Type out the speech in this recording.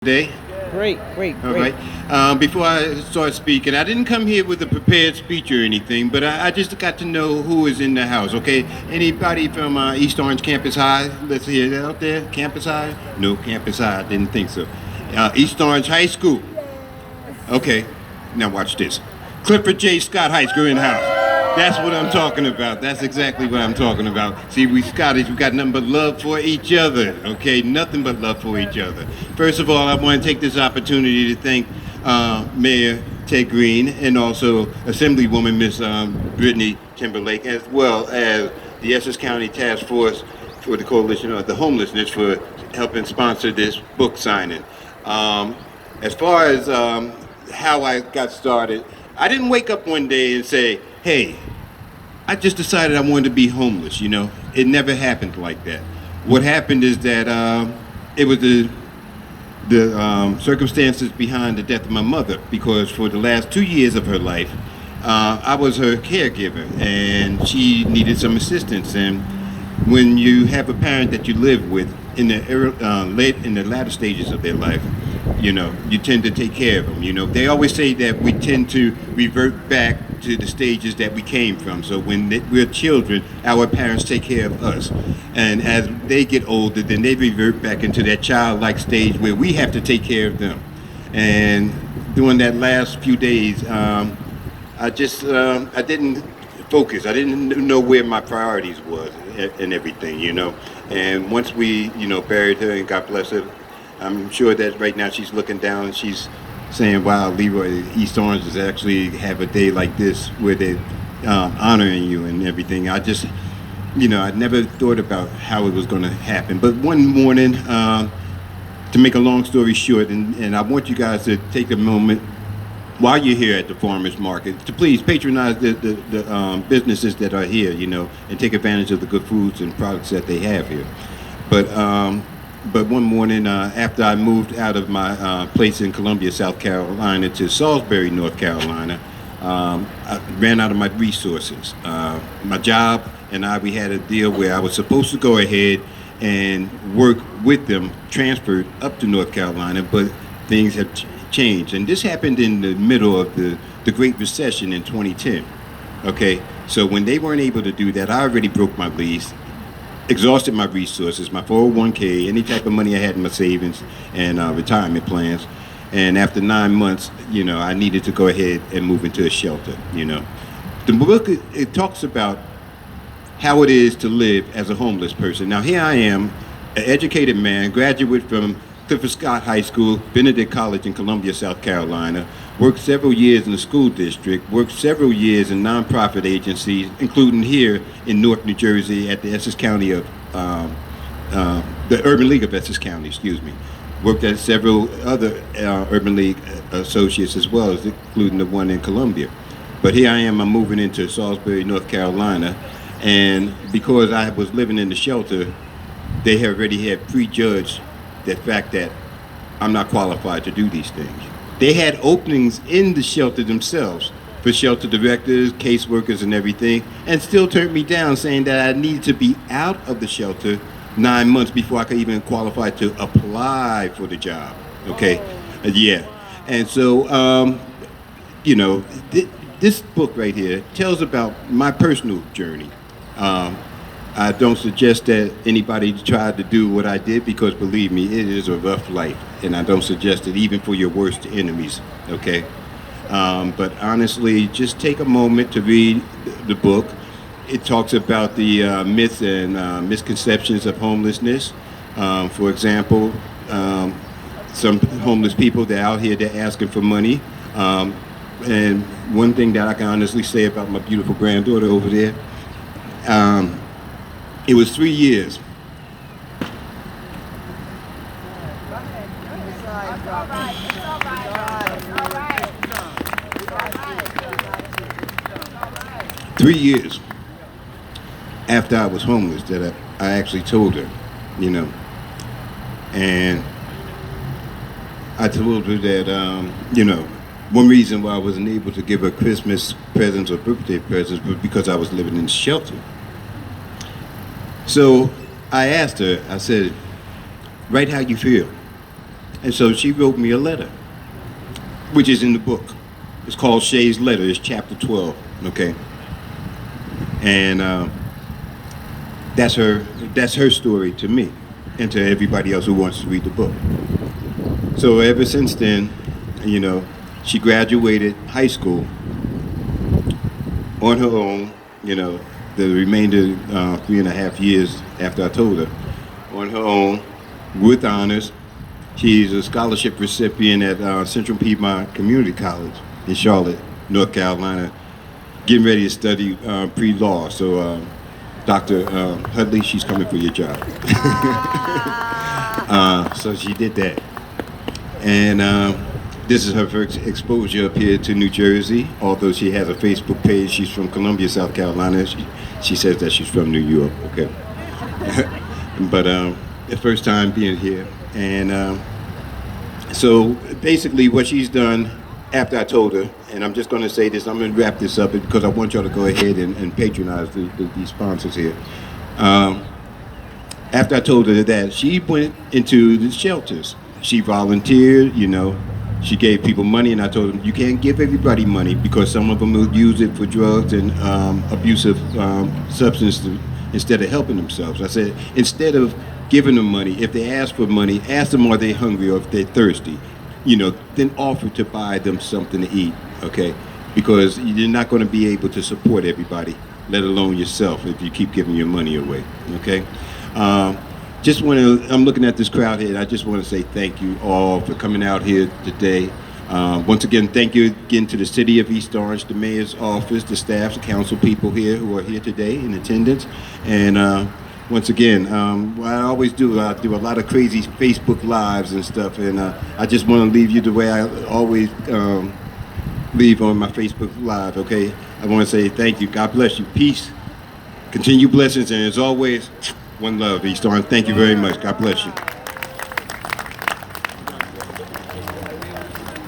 Day. Great, great, All great. right. Before I start speaking, I didn't come here with a prepared speech or anything, but I just got to know who is in the house. Okay. Anybody from East Orange Campus High? Let's hear it out there. Campus High? No, Campus High. Didn't think so. East Orange High School. Okay. Now watch this. Clifford J. Scott High School in the house. That's what I'm talking about. That's exactly what I'm talking about. See, we Scottish, we got nothing but love for each other, okay? Nothing but love for each other. First of all, I want to take this opportunity to thank Mayor Ted Green and also Assemblywoman Miss Brittany Timberlake, as well as the Essex County Task Force for the Coalition of the Homelessness for helping sponsor this book signing. As far as how I got started, I didn't wake up one day and say, hey, I just decided I wanted to be homeless, you know. It never happened like that. What happened is that it was the circumstances behind the death of my mother, because for the last 2 years of her life, I was her caregiver, and she needed some assistance. And when you have a parent that you live with in the latter stages of their life, you know, you tend to take care of them. You know, they always say that we tend to revert back to the stages that we came from. So when we're children, our parents take care of us. And as they get older, then they revert back into that childlike stage where we have to take care of them. And during that last few days, I didn't focus. I didn't know where my priorities was and everything, you know. And once we, you know, buried her, and God bless her, I'm sure that right now she's looking down and she's saying, wow, Leroy, East Orange does actually have a day like this where they're honoring you and everything. I just, you know, I never thought about how it was going to happen. But one morning, to make a long story short, and I want you guys to take a moment while you're here at the farmers market to please patronize the businesses that are here, you know, and take advantage of the good foods and products that they have here. But one morning, after I moved out of my place in Columbia, South Carolina, to Salisbury, North Carolina, I ran out of my resources. My job and we had a deal where I was supposed to go ahead and work with them, transferred up to North Carolina, but things have changed. And this happened in the middle of the Great Recession in 2010. Okay, so when they weren't able to do that, I already broke my lease, exhausted my resources, my 401k, any type of money I had in my savings and retirement plans. And after 9 months, you know, I needed to go ahead and move into a shelter, you know. The book, it talks about how it is to live as a homeless person. Now, here I am, an educated man, graduate from Clifford Scott High School, Bennett College in Columbia, South Carolina, worked several years in the school district, worked several years in nonprofit agencies, including here in Newark, New Jersey at the Essex County of, the Urban League of Essex County, excuse me. Worked at several other Urban League associates as well, as including the one in Columbia. But here I am, I'm moving into Salisbury, North Carolina, and because I was living in the shelter, they had already had prejudged the fact that I'm not qualified to do these things. They had openings in the shelter themselves for shelter directors, caseworkers, and everything, and still turned me down, saying that I needed to be out of the shelter 9 months before I could even qualify to apply for the job. Okay, yeah, and so you know, this book right here tells about my personal journey. I don't suggest that anybody try to do what I did, because believe me, it is a rough life, and I don't suggest it even for your worst enemies, okay? But honestly, just take a moment to read the book. It talks about the myths and misconceptions of homelessness. For example, some homeless people, they're out here, they're asking for money. And one thing that I can honestly say about my beautiful granddaughter over there, it was 3 years. 3 years after I was homeless that I actually told her, you know. And I told her that, you know, one reason why I wasn't able to give her Christmas presents or birthday presents was because I was living in shelter. So I asked her, I said, write how you feel. And so she wrote me a letter, which is in the book. It's called Shay's Letter. It's chapter 12, okay? And that's her story to me and to everybody else who wants to read the book. So ever since then, you know, she graduated high school on her own, you know, the remainder 3.5 years after I told her, on her own, with honors. She's a scholarship recipient at Central Piedmont Community College in Charlotte, North Carolina, getting ready to study pre-law. So Dr. Hudley, she's coming for your job. So she did that. And this is her first exposure up here to New Jersey. Although she has a Facebook page, she's from Columbia, South Carolina. She says that she's from New York, okay? But the first time being here. And so basically what she's done after I told her, and I'm just going to say this, I'm going to wrap this up because I want y'all to go ahead and patronize these sponsors here. After I told her that, she went into the shelters. She volunteered, you know, she gave people money, and I told them, you can't give everybody money because some of them will use it for drugs and abusive substances instead of helping themselves. I said, instead of giving them money, if they ask for money, ask them are they hungry or if they're thirsty, you know, then offer to buy them something to eat, okay? Because you're not going to be able to support everybody, let alone yourself, if you keep giving your money away, okay? Just want to, I'm looking at this crowd here, and I just want to say thank you all for coming out here today. Once again, thank you again to the City of East Orange, the Mayor's office, the staff, the council people here who are here today in attendance. And once again, what I always do, I do a lot of crazy Facebook Lives and stuff, and I just want to leave you the way I always leave on my Facebook Live, okay? I want to say thank you. God bless you. Peace. Continue blessings, and as always, one love, East Orange. Thank you very much. God bless you.